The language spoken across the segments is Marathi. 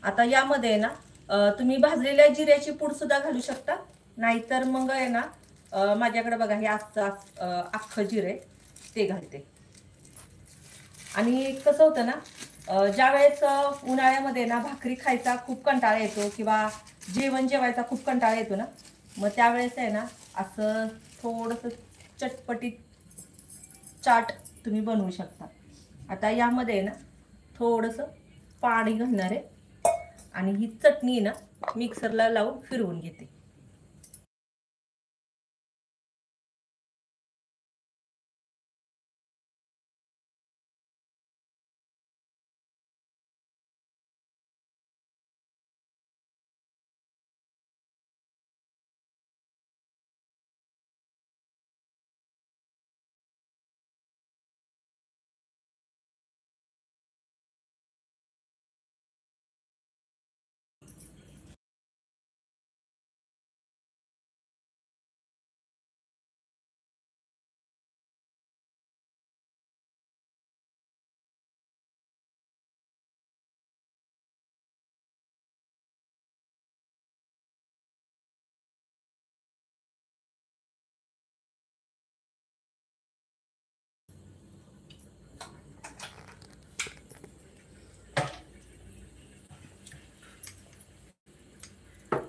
आता यामध्ये ना तुम्ही भाजलेल्या जिऱ्याची पूड सुद्धा घालू शकता, नाहीतर मग आहे ना माझ्याकडे बघा हे अख्खं जिरे ते घालते. आणि कसं होतं ना ज्या वेळेस उन्हाळ्यामध्ये ना भाकरी खायचा खूप कंटाळा येतो किंवा जेवण जेवायचा खूप कंटाळा येतो ना, मग त्यावेळेस आहे ना असं थोडंसं चटपटीत चाट तुम्ही बनवू शकता. आता यामध्ये ना थोडंसं पाणी घालणार आहे आणि ही चटणी ना मिक्सरला लावून फिरवून घेते.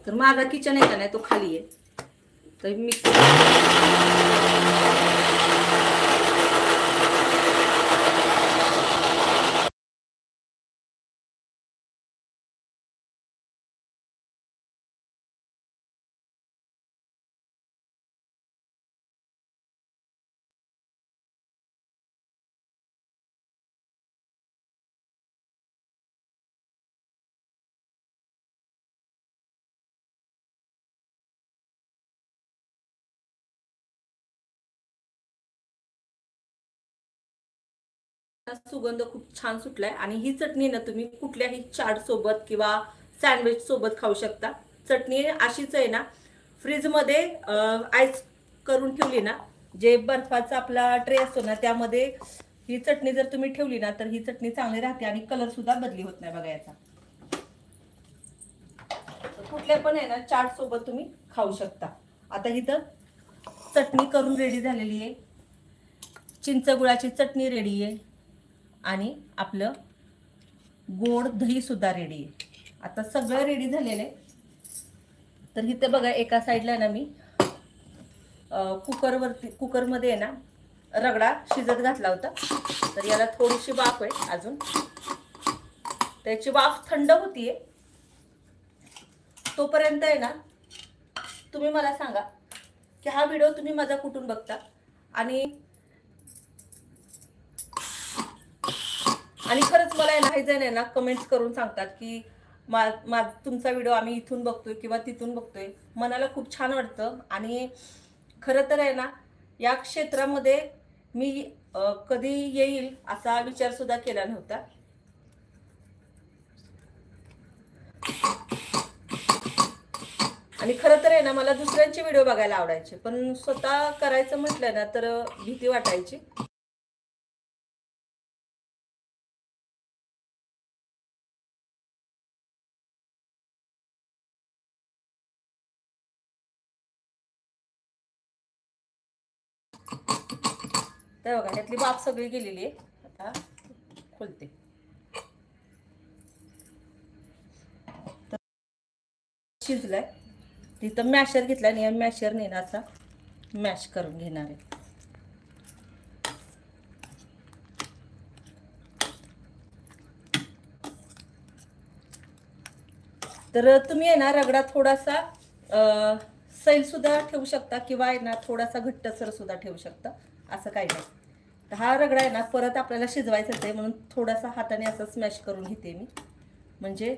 तर माझा किचन आहे का नाही तो खाली आहे, तर मिक्सर सुगंध खूप छान सुटलाय. आणि ही चटणी ना तुम्ही कुठल्याही चाट सोबत किंवा सँडविच सोबत खाऊ शकता. चटणी अशीच आहे ना फ्रीज मध्ये आईस करून ठेवली ना, जे बर्फाचा आपला ट्रे असतो ना त्यामध्ये ही चटणी जर तुम्ही ठेवली ना तर ही चटणी चांगली राहते आणि कलर सुद्धा बदली होत नाही बघा याचा. कुठल्या पण आहे ना चाट सोबत तुम्ही खाऊ शकता. आता इथं चटणी करून रेडी झालेली आहे, चिंच गुळाची चटणी रेडी आहे आणि आपलं गोड दही सुद्धा रेडी आहे. आता सगळं रेडी झालेलं आहे. तर इथे बघा एका साईडला ना मी कुकरमध्ये आहे ना रगडा शिजत घातला होता. तर याला थोडीशी वाफ आहे अजून, त्याची वाफ थंड होतीये तोपर्यंत आहे ना तुम्ही मला सांगा की हा व्हिडिओ तुम्ही माझा कुठून बघता आणि खरंच मला नाही जण आहे ना कमेंट्स करून सांगतात की तुमचा व्हिडिओ आम्ही इथून बघतोय किंवा तिथून बघतोय. मनाला खूप छान वाटतं. आणि खरं तर आहे ना या क्षेत्रामध्ये मी कधी येईल असा विचार सुद्धा केला नव्हता. आणि खरं तर आहे ना मला दुसऱ्यांचे व्हिडिओ बघायला आवडायचे, पण स्वतः करायचं म्हटलं ना तर भीती वाटायची. तर बघा यातली वाफ सगळी गेलेली आहे. आता खोलते. शिजलाय. तिथं मॅशर घेतला आणि या मॅशरने ना आता मॅश करून घेणार आहे. तर तुम्ही आहे ना रगडा थोडासा सैल सुद्धा ठेवू शकता किंवा आहे ना थोडासा घट्टसर सुद्धा ठेवू शकता, असं काही नाही. तर हा रगडा आहे ना परत आपल्याला शिजवायचाच आहे, म्हणून थोडासा हाताने असं स्मॅश करून घेते मी, म्हणजे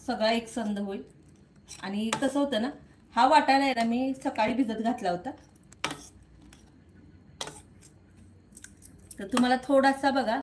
सगळा एकसंध होईल. आणि कसं होतं ना हा वाटाणा आहे ना मी सकाळी भिजत घातला होता. तर तुम्हाला थोडासा बघा